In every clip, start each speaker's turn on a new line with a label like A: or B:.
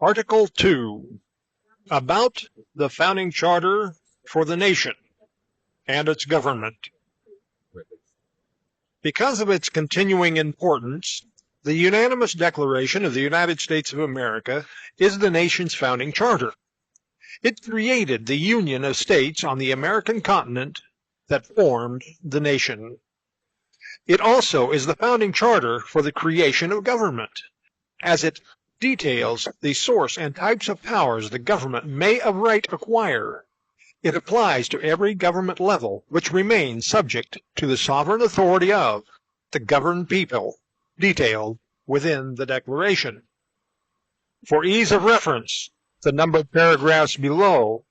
A: Article 2, about the founding charter for the nation and its government. Because of its continuing importance, the unanimous Declaration of the United States of America is the nation's founding charter. It created the union of states on the American continent that formed the nation. It also is the founding charter for the creation of government, as it details the source and types of powers the government may of right acquire. It applies to every government level, which remains subject to the sovereign authority of the governed people, detailed within the Declaration. For ease of reference, the numbered paragraphs below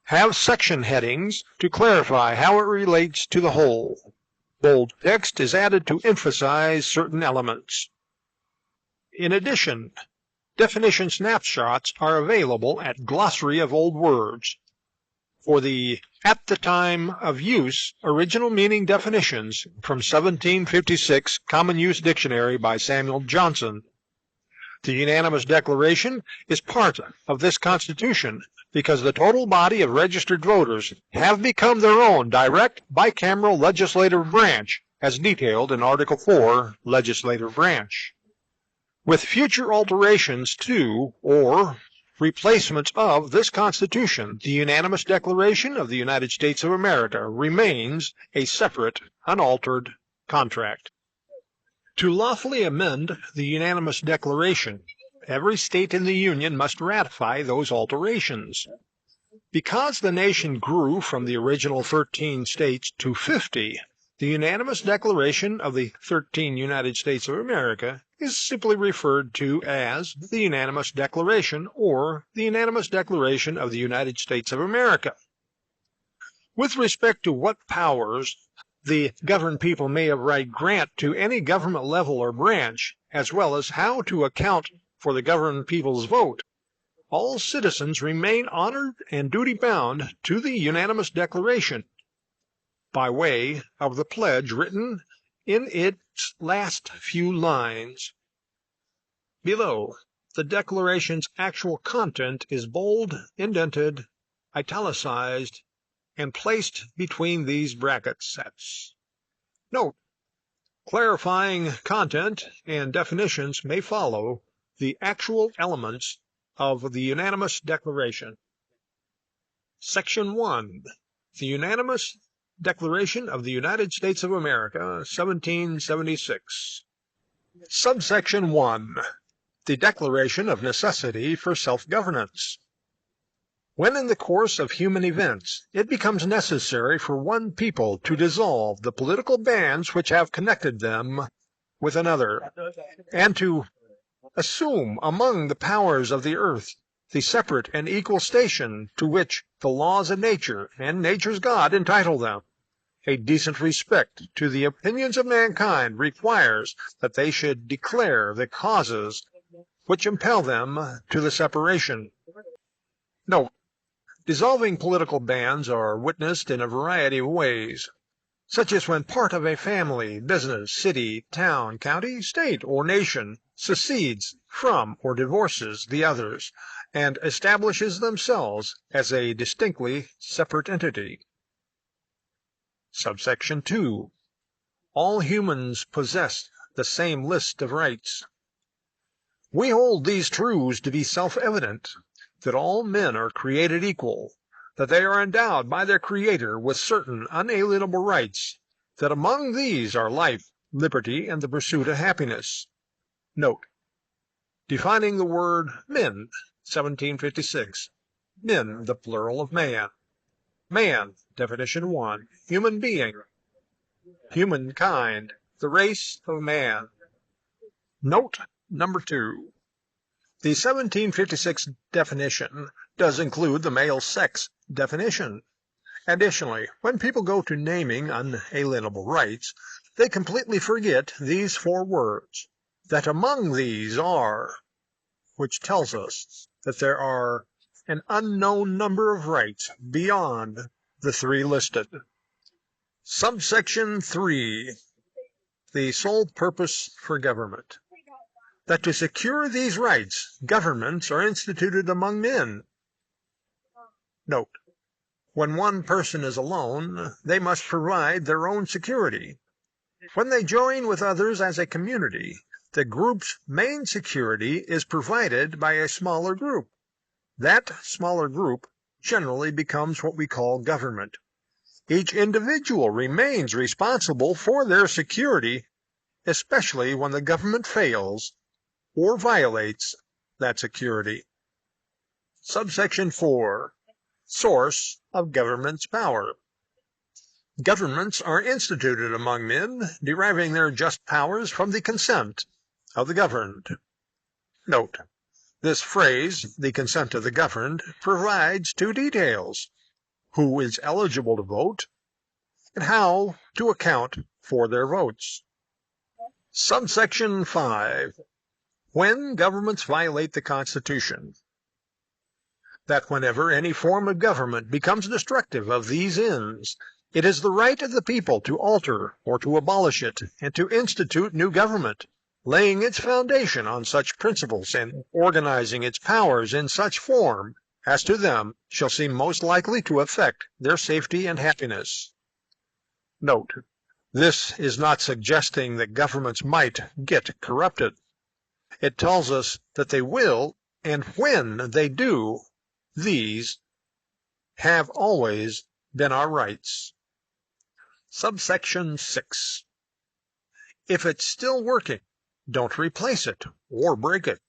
A: have section headings to clarify how it relates to the whole. Bold text is added to emphasize certain elements. In addition, definition snapshots are available at Glossary of Old Words. For the at the time of use original meaning definitions from 1756 Common Use Dictionary by Samuel Johnson. The unanimous declaration is part of this Constitution because the total body of registered voters have become their own direct bicameral legislative branch as detailed in Article 4, Legislative Branch. With future alterations to or replacements of this Constitution, the unanimous Declaration of the United States of America remains a separate, unaltered contract. To lawfully amend the unanimous Declaration, every state in the Union must ratify those alterations. Because the nation grew from the original 13 states to 50, the unanimous Declaration of the 13 United States of America is simply referred to as the Unanimous Declaration or the Unanimous Declaration of the United States of America. With respect to what powers the governed people may of right grant to any government level or branch, as well as how to account for the governed people's vote, all citizens remain honored and duty-bound to the Unanimous Declaration by way of the pledge written in its last few lines. Below, the Declaration's actual content is bold, indented, italicized, and placed between these bracket sets. Note, clarifying content and definitions may follow the actual elements of the Unanimous Declaration. Section 1. The Unanimous Declaration of the United States of America, 1776. Subsection 1. The Declaration of Necessity for Self-Governance. When in the course of human events it becomes necessary for one people to dissolve the political bands which have connected them with another, and to assume among the powers of the earth the separate and equal station to which the laws of nature and nature's God entitle them, a decent respect to the opinions of mankind requires that they should declare the causes which impel them to the separation. Note, dissolving political bands are witnessed in a variety of ways, such as when part of a family, business, city, town, county, state, or nation secedes from or divorces the others and establishes themselves as a distinctly separate entity. Subsection 2. All humans possess the same list of rights. We hold these truths to be self-evident, that all men are created equal, that they are endowed by their Creator with certain unalienable rights, that among these are life, liberty, and the pursuit of happiness. Note, defining the word men, 1756. Men, the plural of man. Man, definition 1, human being. Humankind, the race of man. Note number 2. The 1756 definition does include the male sex definition. Additionally, when people go to naming unalienable rights, they completely forget these 4 words, that among these are, which tells us that there are an unknown number of rights beyond the 3 listed. Subsection 3. The sole purpose for government. that to secure these rights, governments are instituted among men. Note: when one person is alone, they must provide their own security. When they join with others as a community, the group's main security is provided by a smaller group. That smaller group generally becomes what we call government. Each individual remains responsible for their security, especially when the government fails or violates that security. Subsection 4. Source of government's power. Governments are instituted among men, deriving their just powers from the consent of the governed. Note: this phrase, the consent of the governed, provides two details: who is eligible to vote, and how to account for their votes. Subsection 5. When governments violate the Constitution. That whenever any form of government becomes destructive of these ends, it is the right of the people to alter or to abolish it, and to institute new government, laying its foundation on such principles and organizing its powers in such form as to them shall seem most likely to affect their safety and happiness. Note: this is not suggesting that governments might get corrupted. It tells us that they will, and when they do, these have always been our rights. Subsection 6. If it's still working, don't replace it or break it.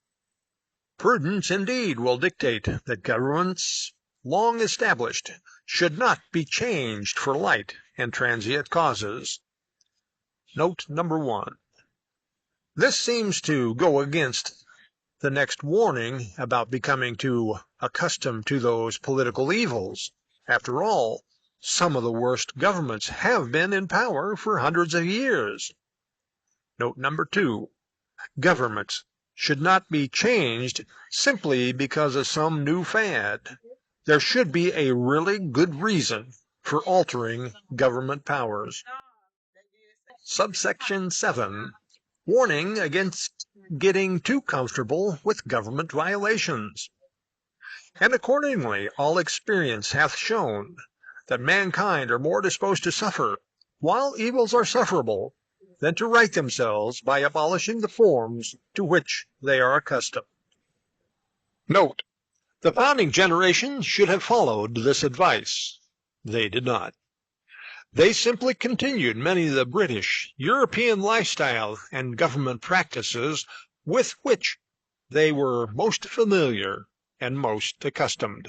A: Prudence indeed will dictate that governments long established should not be changed for light and transient causes. Note number 1. This seems to go against the next warning about becoming too accustomed to those political evils. After all, some of the worst governments have been in power for hundreds of years. Note number 2. Governments should not be changed simply because of some new fad. There should be a really good reason for altering government powers. Subsection 7. Warning against getting too comfortable with government violations. And accordingly, all experience hath shown that mankind are more disposed to suffer, while evils are sufferable, than to right themselves by abolishing the forms to which they are accustomed. Note: the founding generation should have followed this advice. They did not. They simply continued many of the British, European lifestyle and government practices with which they were most familiar and most accustomed.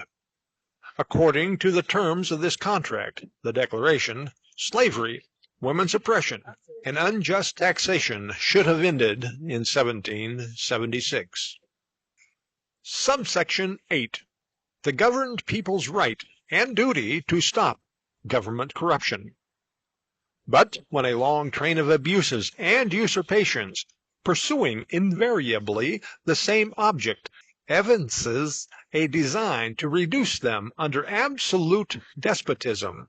A: According to the terms of this contract, the Declaration, slavery, women's oppression, and unjust taxation should have ended in 1776. Subsection 8. The governed people's right and duty to stop government corruption. But when a long train of abuses and usurpations, pursuing invariably the same object, evinces a design to reduce them under absolute despotism,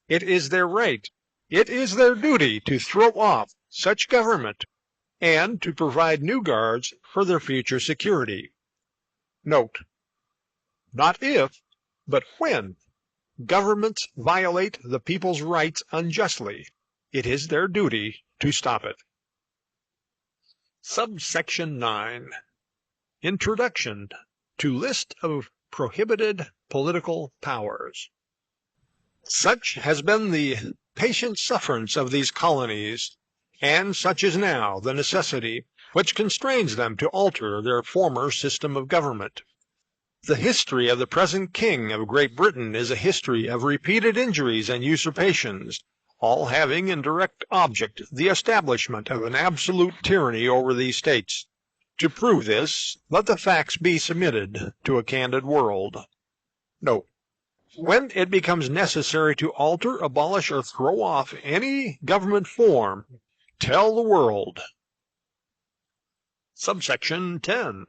A: it is their right, it is their duty to throw off such government and to provide new guards for their future security. Note: not if, but when governments violate the people's rights unjustly, it is their duty to stop it. Subsection 9. Introduction to list of prohibited political powers. Such has been the patient sufferance of these colonies, and such is now the necessity which constrains them to alter their former system of government. The history of the present King of Great Britain is a history of repeated injuries and usurpations, all having in direct object the establishment of an absolute tyranny over these states. To prove this, let the facts be submitted to a candid world. Note: when it becomes necessary to alter, abolish, or throw off any government form, tell the world. Subsection 10.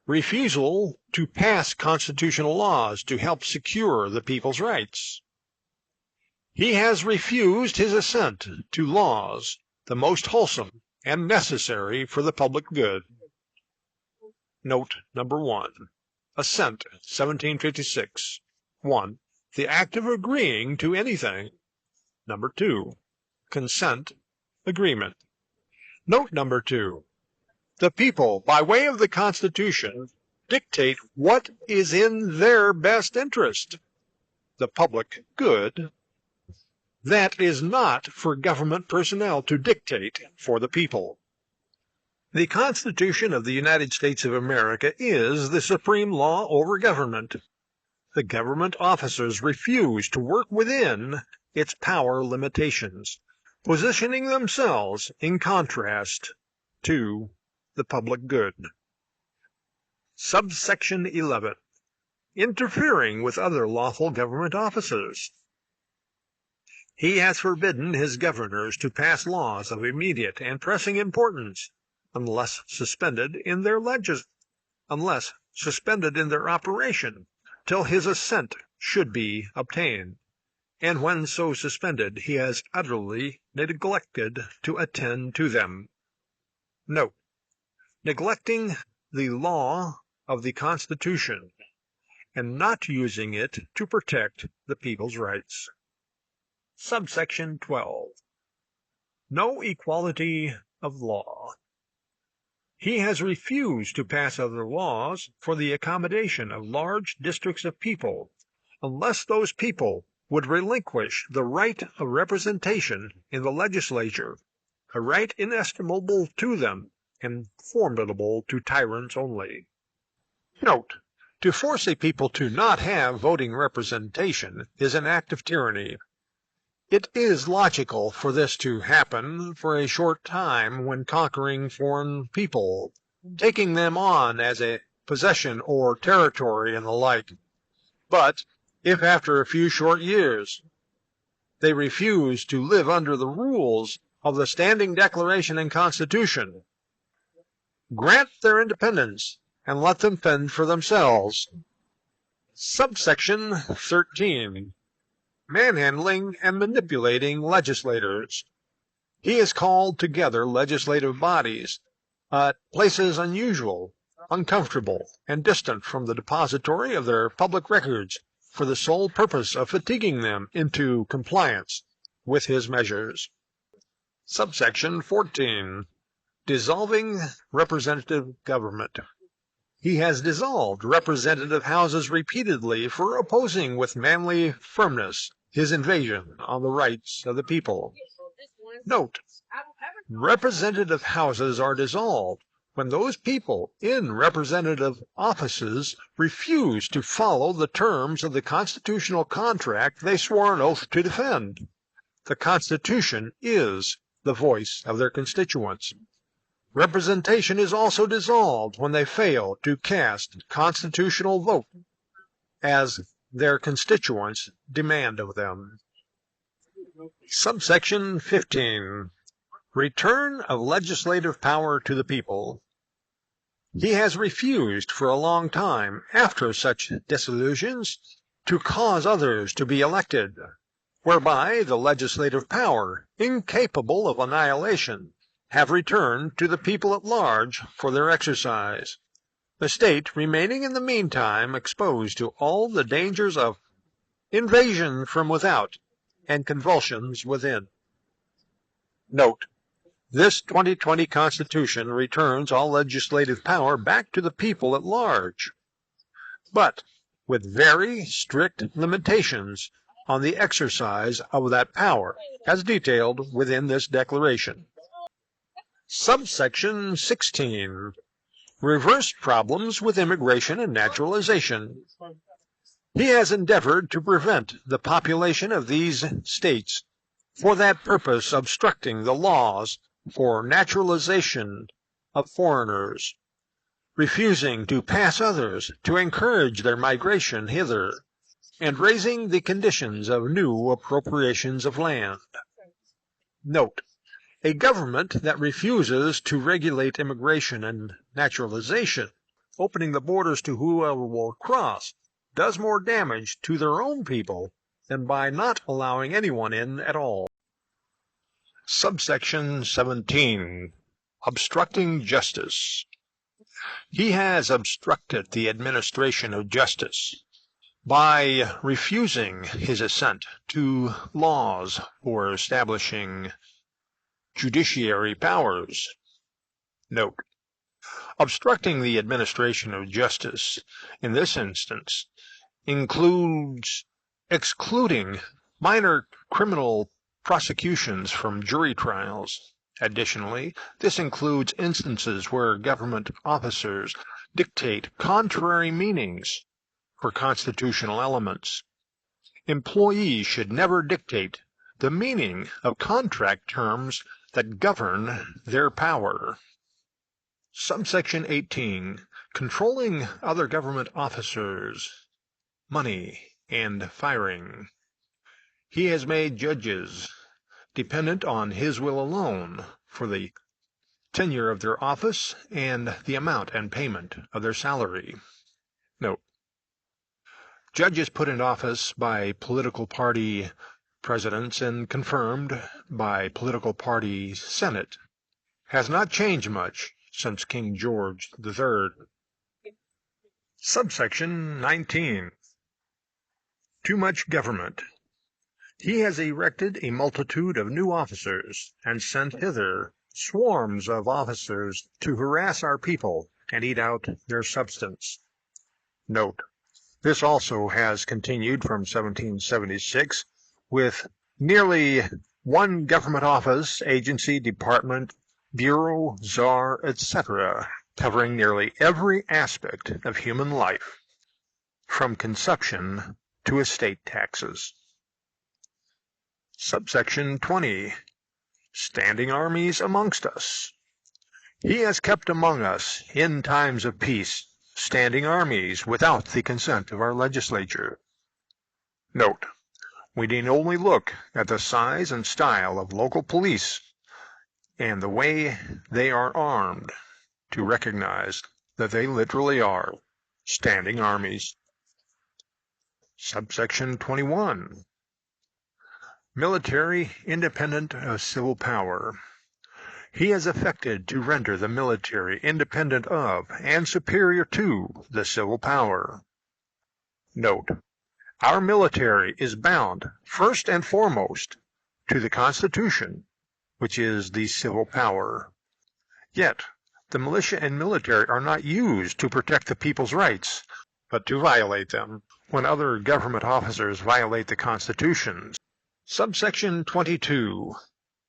A: Refusal to pass constitutional laws to help secure the people's rights. He has refused his assent to laws the most wholesome and necessary for the public good. Note number 1. Assent, 1756. 1. The act of agreeing to anything. Number 2. Consent, agreement. Note number 2. The people, by way of the Constitution, dictate what is in their best interest, the public good. That is not for government personnel to dictate for the people. The Constitution of the United States of America is the supreme law over government. The government officers refuse to work within its power limitations, positioning themselves in contrast to the public good. Subsection 11. Interfering with other lawful government officers. He has forbidden his governors to pass laws of immediate and pressing importance, unless suspended in their operation, till his assent should be obtained, and when so suspended he has utterly neglected to attend to them. Note: neglecting the law of the Constitution and not using it to protect the people's rights. Subsection 12. No equality of law. He has refused to pass other laws for the accommodation of large districts of people, unless those people would relinquish the right of representation in the legislature, a right inestimable to them and formidable to tyrants only. Note: to force a people to not have voting representation is an act of tyranny. It is logical for this to happen for a short time when conquering foreign people, taking them on as a possession or territory and the like. But if after a few short years they refuse to live under the rules of the Standing Declaration and Constitution, grant their independence and let them fend for themselves. Subsection 13. Manhandling and manipulating legislators. He has called together legislative bodies at places unusual, uncomfortable, and distant from the depository of their public records for the sole purpose of fatiguing them into compliance with his measures. Subsection 14. Dissolving representative government. He has dissolved representative houses repeatedly for opposing with manly firmness his invasion on the rights of the people. Note: representative houses are dissolved when those people in representative offices refuse to follow the terms of the constitutional contract they swore an oath to defend. The Constitution is the voice of their constituents. Representation is also dissolved when they fail to cast constitutional vote as their constituents demand of them. Subsection 15. Return of legislative power to the people. He has refused for a long time, after such dissolutions, to cause others to be elected, whereby the legislative power, incapable of annihilation, have returned to the people at large for their exercise, the state remaining in the meantime exposed to all the dangers of invasion from without and convulsions within. Note: this 2020 Constitution returns all legislative power back to the people at large, but with very strict limitations on the exercise of that power, as detailed within this declaration. Subsection 16. Reverse problems with immigration and naturalization. He has endeavored to prevent the population of these states for that purpose obstructing the laws for naturalization of foreigners, refusing to pass others to encourage their migration hither, and raising the conditions of new appropriations of land. Note: a government that refuses to regulate immigration and naturalization, opening the borders to whoever will cross, does more damage to their own people than by not allowing anyone in at all. Subsection 17. Obstructing justice. He has obstructed the administration of justice by refusing his assent to laws for establishing judiciary powers. Note: obstructing the administration of justice in this instance includes excluding minor criminal prosecutions from jury trials. Additionally, this includes instances where government officers dictate contrary meanings for constitutional elements. Employees should never dictate the meaning of contract terms that govern their power. Subsection 18. Controlling other government officers, money, and firing. He has made judges dependent on his will alone for the tenure of their office and the amount and payment of their salary. Note: judges put in office by political party presidents and confirmed by political party Senate has not changed much since King George III. Subsection 19. Too much government. He has erected a multitude of new officers, and sent hither swarms of officers to harass our people and eat out their substance. Note: this also has continued from 1776, with nearly one government office, agency, department, bureau, czar, etc., covering nearly every aspect of human life, from consumption to estate taxes. Subsection 20. Standing armies amongst us. He has kept among us, in times of peace, standing armies without the consent of our legislature. Note: we need only look at the size and style of local police and the way they are armed to recognize that they literally are standing armies. Subsection 21. Military independent of civil power. He has effected to render the military independent of and superior to the civil power. Note: our military is bound first and foremost to the Constitution, which is the civil power. Yet, the militia and military are not used to protect the people's rights, but to violate them when other government officers violate the Constitution. Subsection 22.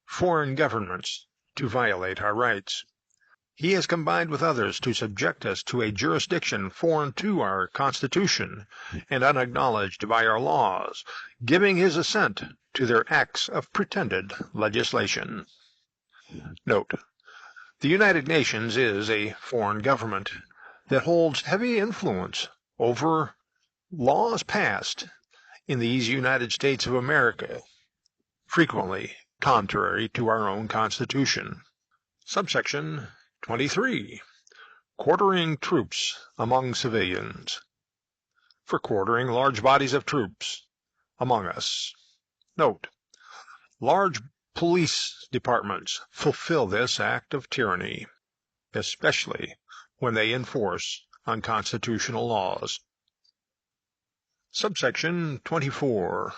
A: Foreign governments to violate our rights. He has combined with others to subject us to a jurisdiction foreign to our Constitution and unacknowledged by our laws, giving his assent to their acts of pretended legislation. Note: the United Nations is a foreign government that holds heavy influence over laws passed in these United States of America, frequently contrary to our own Constitution. Subsection 23. Quartering troops among civilians. For quartering large bodies of troops among us. Note: large police departments fulfill this act of tyranny, especially when they enforce unconstitutional laws. Subsection 24.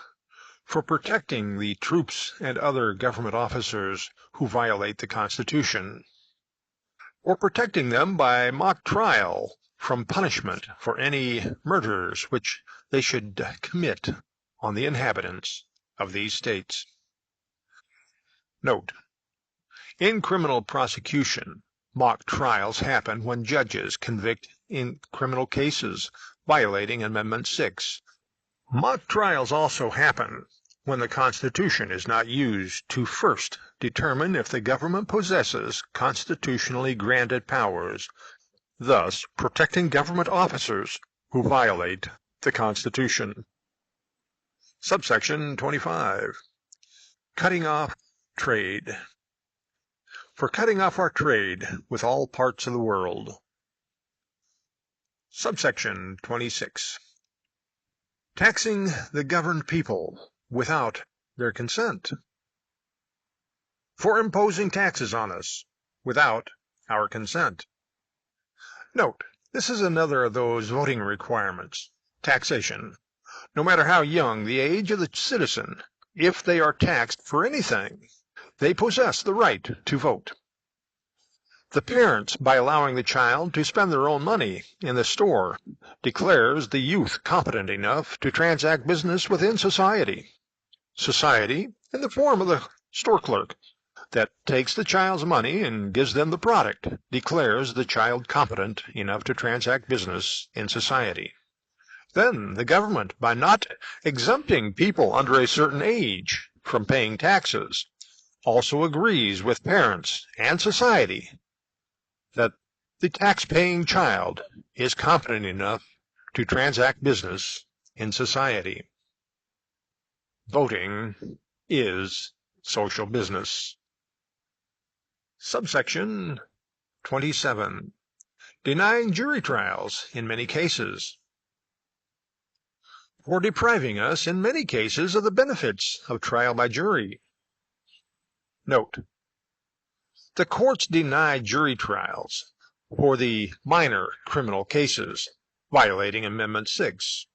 A: For protecting the troops and other government officers who violate the Constitution, or protecting them by mock trial from punishment for any murders which they should commit on the inhabitants of these states. Note: in criminal prosecution, mock trials happen when judges convict in criminal cases violating Amendment 6. Mock trials also happen when the Constitution is not used to first determine if the government possesses constitutionally granted powers, thus protecting government officers who violate the Constitution. Subsection 25. Cutting off trade. For cutting off our trade with all parts of the world. Subsection 26. Taxing the governed people without their consent. For imposing taxes on us without our consent. Note, this is another of those voting requirements. Taxation. No matter how young the age of the citizen, if they are taxed for anything, they possess the right to vote. The parent, by allowing the child to spend their own money in the store, declares the youth competent enough to transact business within society. Society, in the form of the store clerk, that takes the child's money and gives them the product, declares the child competent enough to transact business in society. Then the government, by not exempting people under a certain age from paying taxes, also agrees with parents and society that the tax-paying child is competent enough to transact business in society. Voting is social business. Subsection 27. Denying jury trials in many cases. For depriving us in many cases of the benefits of trial by jury. Note, the courts deny jury trials for the minor criminal cases, violating Amendment 6.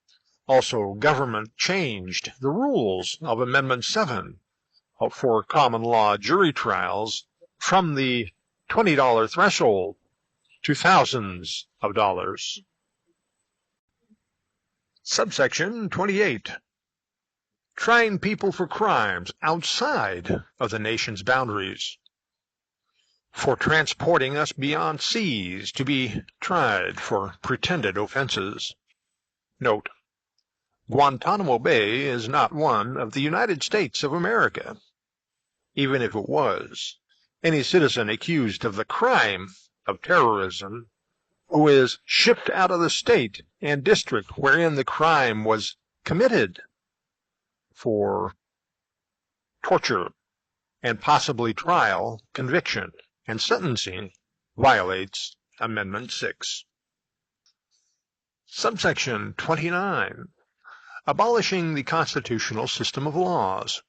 A: Also, government changed the rules of Amendment 7 for common law jury trials from the $20 threshold to thousands of dollars. Subsection 28. Trying people for crimes outside of the nation's boundaries. For transporting us beyond seas to be tried for pretended offenses. Note, Guantanamo Bay is not one of the United States of America. Even if it was, any citizen accused of the crime of terrorism who is shipped out of the state and district wherein the crime was committed for torture and possibly trial, conviction, and sentencing violates Amendment 6. Subsection 29. Abolishing the constitutional system of laws.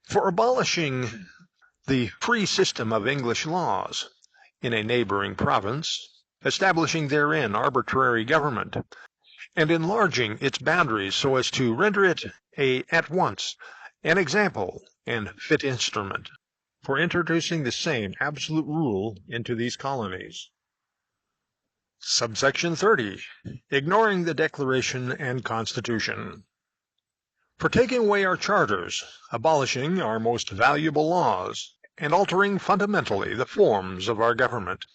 A: For abolishing the free system of English laws in a neighboring province, establishing therein arbitrary government, and enlarging its boundaries so as to render it at once an example and fit instrument for introducing the same absolute rule into these colonies. Subsection 30. Ignoring the Declaration and Constitution. For taking away our charters, abolishing our most valuable laws, and altering fundamentally the forms of our government.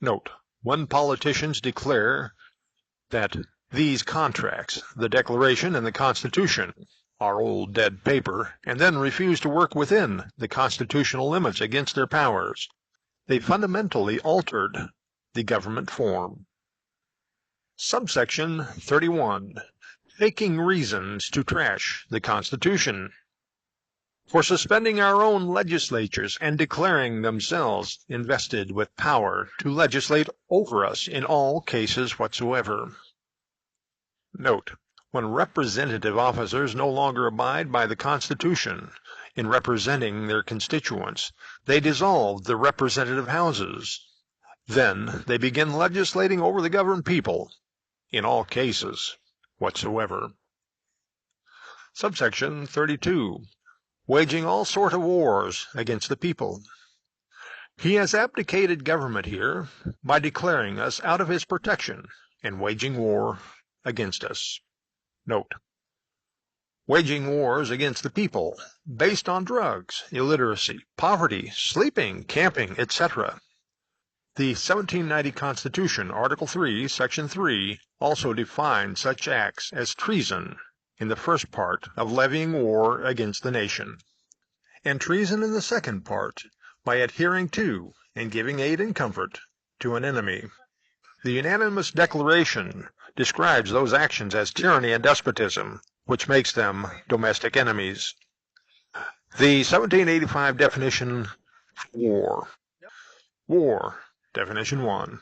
A: Note, when politicians declare that these contracts, the Declaration and the Constitution, are old dead paper, and then refuse to work within the constitutional limits against their powers, they fundamentally altered the government form. Subsection 31. Faking reasons to trash the Constitution. For suspending our own legislatures and declaring themselves invested with power to legislate over us in all cases whatsoever. Note, when representative officers no longer abide by the Constitution in representing their constituents, they dissolve the representative houses. Then they begin legislating over the governed people in all cases whatsoever. Subsection 32. Waging all sort of wars against the people. He has abdicated government here by declaring us out of his protection and waging war against us. Note, waging wars against the people based on drugs, illiteracy, poverty, sleeping, camping, etc. The 1790 Constitution, Article 3, Section 3, also defines such acts as treason in the first part of levying war against the nation, and treason in the second part by adhering to and giving aid and comfort to an enemy. The unanimous declaration describes those actions as tyranny and despotism, which makes them domestic enemies. The 1785 definition of war. War. Definition 1.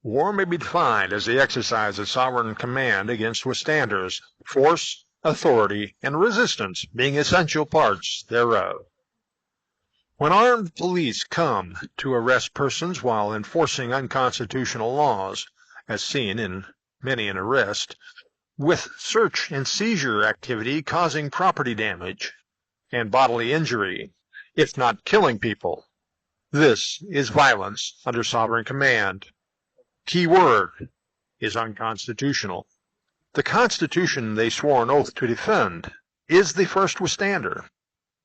A: War may be defined as the exercise of sovereign command against withstanders, force, authority, and resistance being essential parts thereof. When armed police come to arrest persons while enforcing unconstitutional laws, as seen in many an arrest, with search and seizure activity causing property damage and bodily injury, if not killing people, this is violence under sovereign command. Key word is unconstitutional. The Constitution they swore an oath to defend is the first withstander.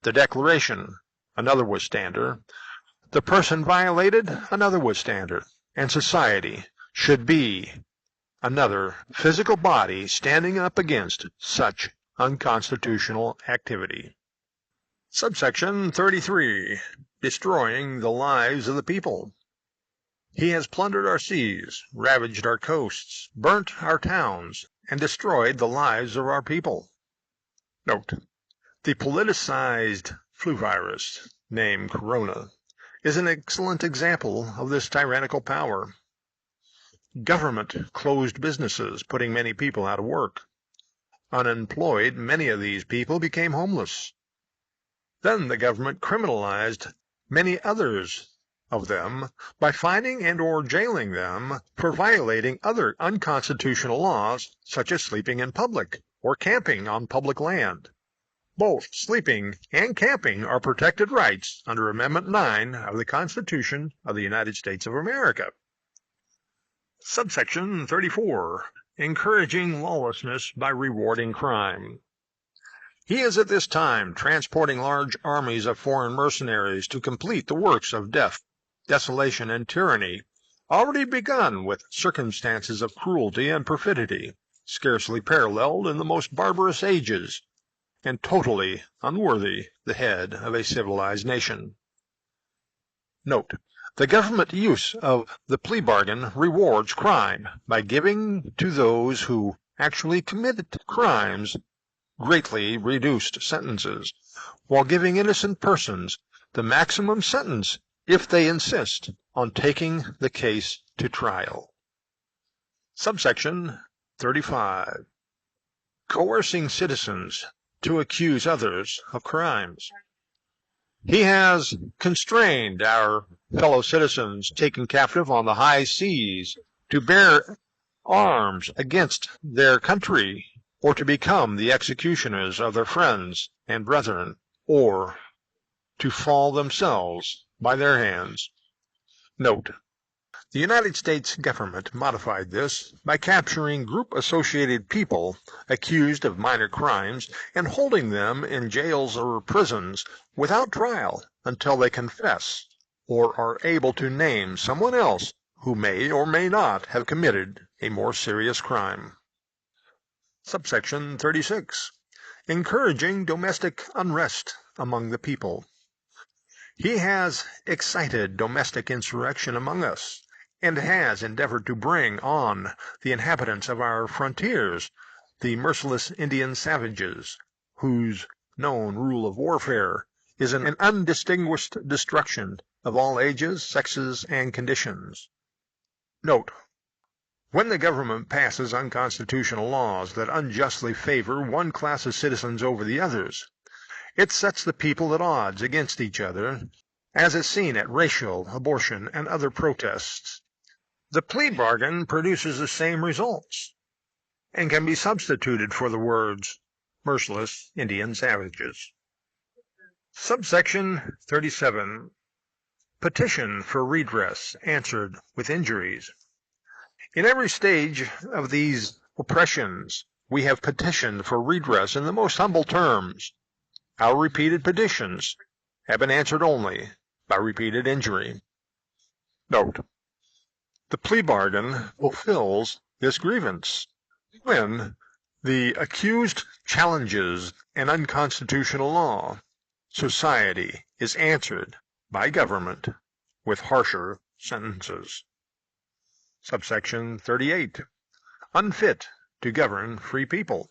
A: The Declaration, another withstander. The person violated, another withstander. And society should be another physical body standing up against such unconstitutional activity. Subsection 33. Destroying the lives of the people. He has plundered our seas, ravaged our coasts, burnt our towns, and destroyed the lives of our people. Note: the politicized flu virus, named Corona, is an excellent example of this tyrannical power. Government closed businesses, putting many people out of work. Unemployed, many of these people became homeless. Then the government criminalized many others of them by fining and or jailing them for violating other unconstitutional laws, such as sleeping in public or camping on public land. Both sleeping and camping are protected rights under Amendment 9 of the Constitution of the United States of America. Subsection 34. Encouraging lawlessness by rewarding crime. He is at this time transporting large armies of foreign mercenaries to complete the works of death, desolation, and tyranny, already begun with circumstances of cruelty and perfidy, scarcely paralleled in the most barbarous ages, and totally unworthy the head of a civilized nation. Note: the government use of the plea bargain rewards crime by giving to those who actually committed crimes greatly reduced sentences, while giving innocent persons the maximum sentence if they insist on taking the case to trial. Subsection 35. Coercing citizens to accuse others of crimes. He has constrained our fellow citizens taken captive on the high seas to bear arms against their country, or to become the executioners of their friends and brethren, or to fall themselves by their hands. Note: the United States government modified this by capturing group-associated people accused of minor crimes and holding them in jails or prisons without trial until they confess or are able to name someone else who may or may not have committed a more serious crime. Subsection 36. Encouraging domestic unrest among the people. He has excited domestic insurrection among us, and has endeavored to bring on the inhabitants of our frontiers, the merciless Indian savages, whose known rule of warfare is an undistinguished destruction of all ages, sexes, and conditions. Note: when the government passes unconstitutional laws that unjustly favor one class of citizens over the others, it sets the people at odds against each other, as is seen at racial, abortion, and other protests. The plea bargain produces the same results, and can be substituted for the words merciless Indian savages. Subsection 37. Petition for redress answered with injuries. In every stage of these oppressions, we have petitioned for redress in the most humble terms. Our repeated petitions have been answered only by repeated injury. Note: the plea bargain fulfills this grievance. When the accused challenges an unconstitutional law, society is answered by government with harsher sentences. Subsection 38. Unfit to govern free people.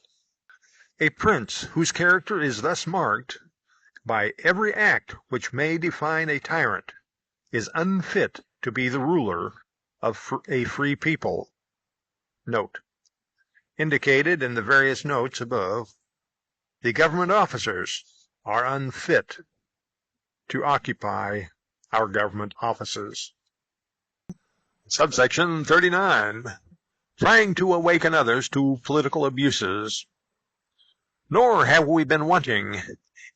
A: A prince whose character is thus marked by every act which may define a tyrant is unfit to be the ruler of a free people. Note: indicated in the various notes above, the government officers are unfit to occupy our government offices. Subsection 39. Trying to awaken others to political abuses. Nor have we been wanting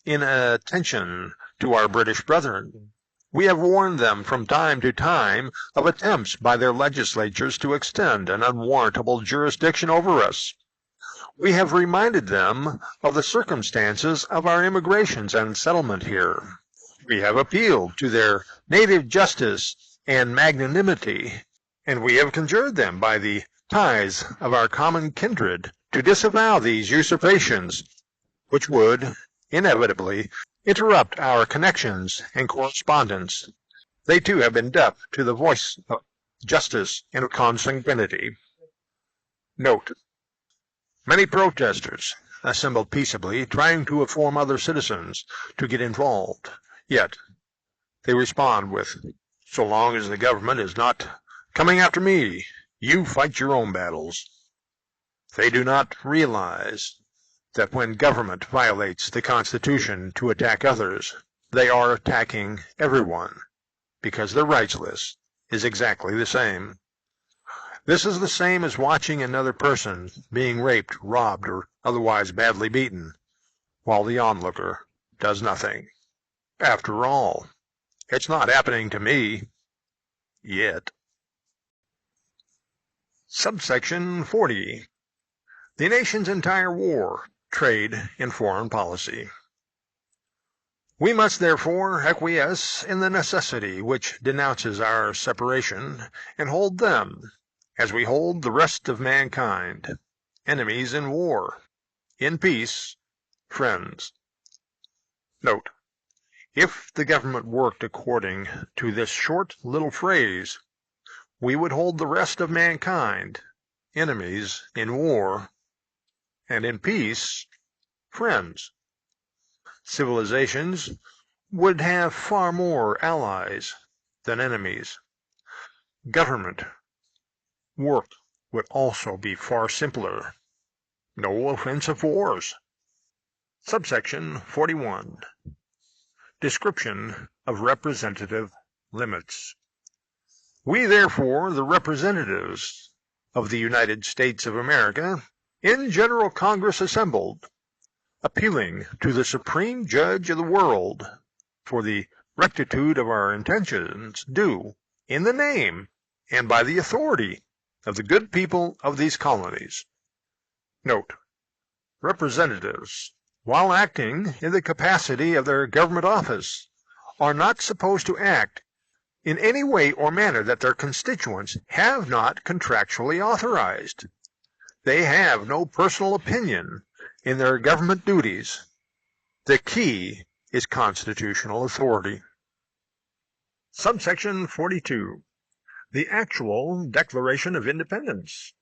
A: in attention to our British brethren. We have warned them from time to time of attempts by their legislatures to extend an unwarrantable jurisdiction over us. We have reminded them of the circumstances of our immigrations and settlement here. We have appealed to their native justice and magnanimity, and we have conjured them by the ties of our common kindred to disavow these usurpations, which would inevitably interrupt our connections and correspondence. They too have been deaf to the voice of justice and consanguinity. Note: many protesters assembled peaceably, trying to inform other citizens to get involved. Yet they respond with, "So long as the government is not coming after me, you fight your own battles." They do not realize that when government violates the Constitution to attack others, they are attacking everyone, because their rights list is exactly the same. This is the same as watching another person being raped, robbed, or otherwise badly beaten, while the onlooker does nothing. After all, it's not happening to me yet. Subsection 40. The nation's entire war, trade, and foreign policy. We must therefore acquiesce in the necessity which denounces our separation, and hold them, as we hold the rest of mankind, enemies in war, in peace, friends. Note: if the government worked according to this short little phrase, we would hold the rest of mankind, enemies in war, and in peace, friends. Civilizations would have far more allies than enemies. Government work would also be far simpler. No offensive wars. Subsection 41. Description of representative limits. We, therefore, the representatives of the United States of America, in General Congress assembled, appealing to the Supreme Judge of the world for the rectitude of our intentions, do, in the name and by the authority of the good people of these colonies. Note: representatives, while acting in the capacity of their government office, are not supposed to act in any way or manner that their constituents have not contractually authorized. They have no personal opinion in their government duties. The key is constitutional authority. Subsection 42. The actual Declaration of Independence.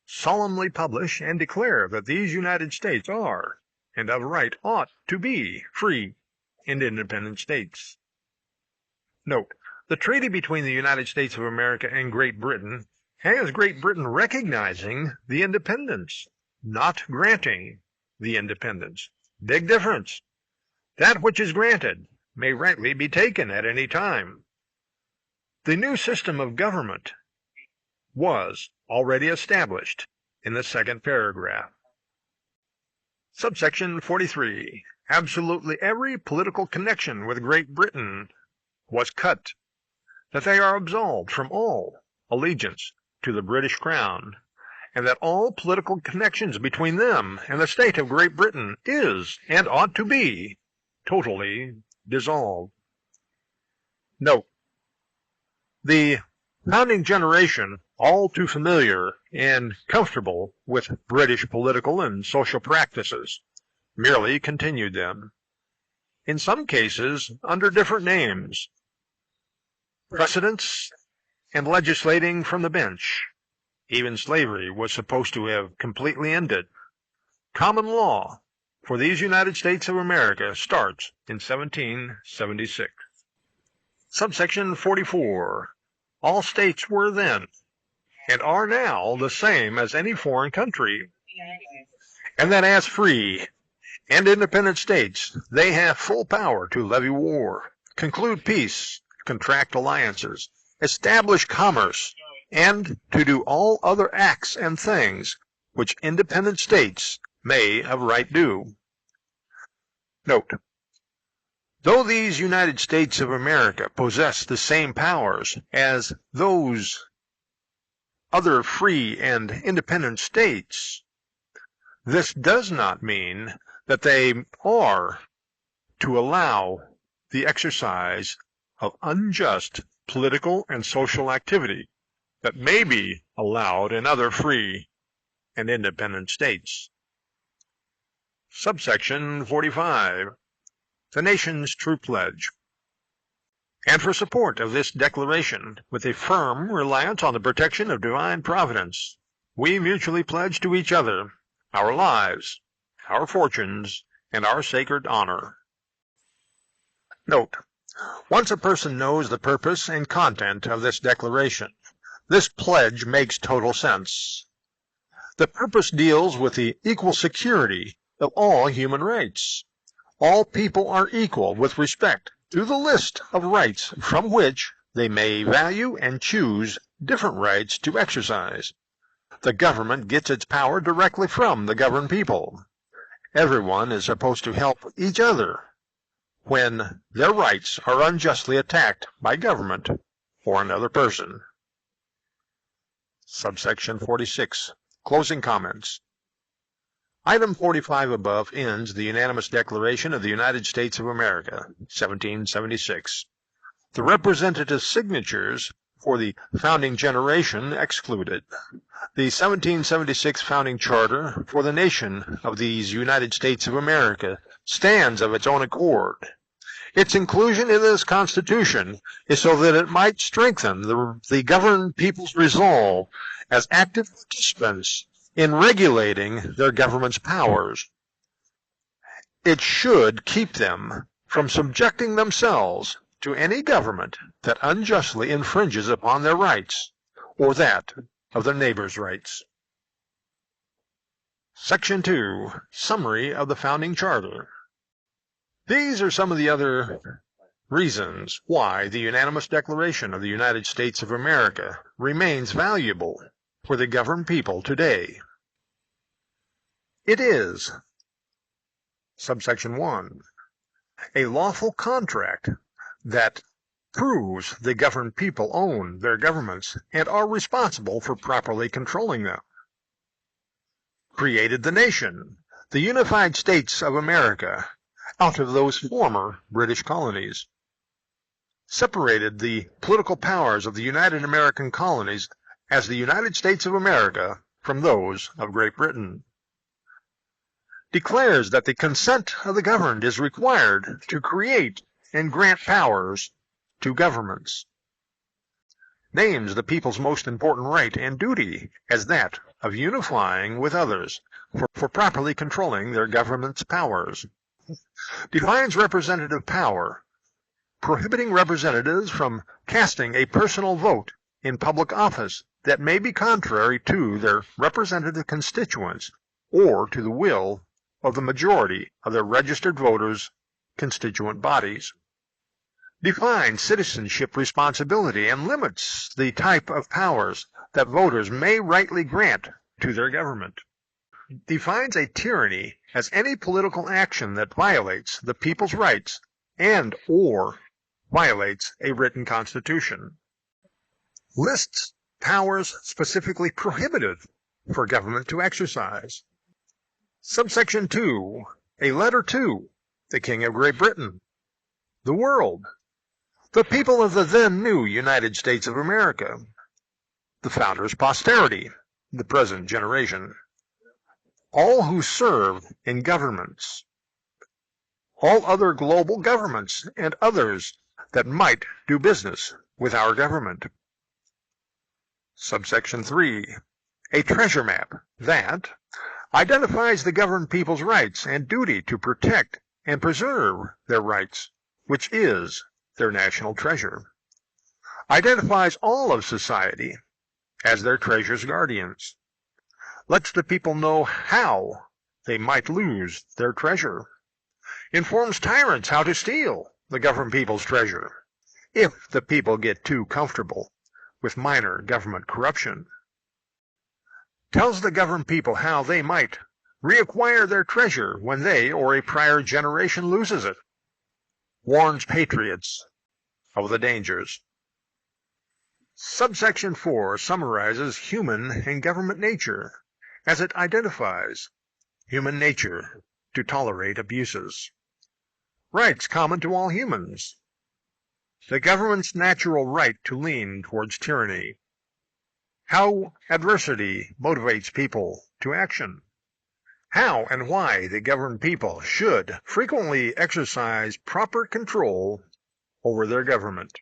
A: Solemnly publish and declare that these United States are, and of right ought to be, free and independent states. Note: the treaty between the United States of America and Great Britain has Great Britain recognizing the independence, not granting the independence. Big difference. That which is granted may rightly be taken at any time. The new system of government was already established in the second paragraph. Subsection 43. Absolutely every political connection with Great Britain was cut, that they are absolved from all allegiance to the British Crown, and that all political connections between them and the state of Great Britain is, and ought to be, totally dissolved. Note: the founding generation, all too familiar and comfortable with British political and social practices, merely continued them, in some cases under different names. Precedents and legislating from the bench. Even slavery was supposed to have completely ended. Common law for these United States of America starts in 1776. Subsection 44. All states were then, and are now, the same as any foreign country, and that as free and independent states, they have full power to levy war, conclude peace, contract alliances, establish commerce, and to do all other acts and things which independent states may of right do. Note: though these United States of America possess the same powers as those other free and independent states, this does not mean that they are to allow the exercise of unjust political and social activity that may be allowed in other free and independent states. Subsection 45. The nation's true pledge. And for support of this declaration, with a firm reliance on the protection of divine providence, we mutually pledge to each other our lives, our fortunes, and our sacred honor. Note: once a person knows the purpose and content of this declaration, this pledge makes total sense. The purpose deals with the equal security of all human rights. All people are equal with respect to the list of rights from which they may value and choose different rights to exercise. The government gets its power directly from the governed people. Everyone is supposed to help each other when their rights are unjustly attacked by government or another person. Subsection 46. Closing comments. Item 45 above ends the unanimous Declaration of the United States of America, 1776. The representative signatures for the founding generation excluded. The 1776 founding charter for the nation of these United States of America stands of its own accord. Its inclusion in this Constitution is so that it might strengthen the governed people's resolve as active participants in regulating their government's powers. It should keep them from subjecting themselves to any government that unjustly infringes upon their rights or that of their neighbors' rights. Section 2. Summary of the Founding Charter. These are some of the other reasons why the unanimous Declaration of the United States of America remains valuable for the governed people today. It is, subsection 1, a lawful contract that proves the governed people own their governments and are responsible for properly controlling them. Created the nation, the United States of America, out of those former British colonies. Separated the political powers of the United American colonies as the United States of America from those of Great Britain. Declares that the consent of the governed is required to create and grant powers to governments. Names the people's most important right and duty as that of unifying with others for properly controlling their government's powers. Defines representative power, prohibiting representatives from casting a personal vote in public office that may be contrary to their representative constituents or to the will of the majority of their registered voters' constituent bodies. Defines citizenship responsibility and limits the type of powers that voters may rightly grant to their government. Defines a tyranny as any political action that violates the people's rights and or violates a written constitution. Lists powers specifically prohibited for government to exercise. Subsection 2, a letter to the King of Great Britain, the world, the people of the then new United States of America, the founders' posterity, the present generation, all who serve in governments, all other global governments, and others that might do business with our government. Subsection 3, a treasure map that identifies the governed people's rights and duty to protect and preserve their rights, which is their national treasure. Identifies all of society as their treasure's guardians. Lets the people know how they might lose their treasure. Informs tyrants how to steal the governed people's treasure, if the people get too comfortable with minor government corruption. Tells the governed people how they might reacquire their treasure when they or a prior generation loses it. Warns patriots of the dangers. Subsection 4 summarizes human and government nature as it identifies human nature to tolerate abuses. Rights common to all humans. The government's natural right to lean towards tyranny. How adversity motivates people to action. How and why the governed people should frequently exercise proper control over their government.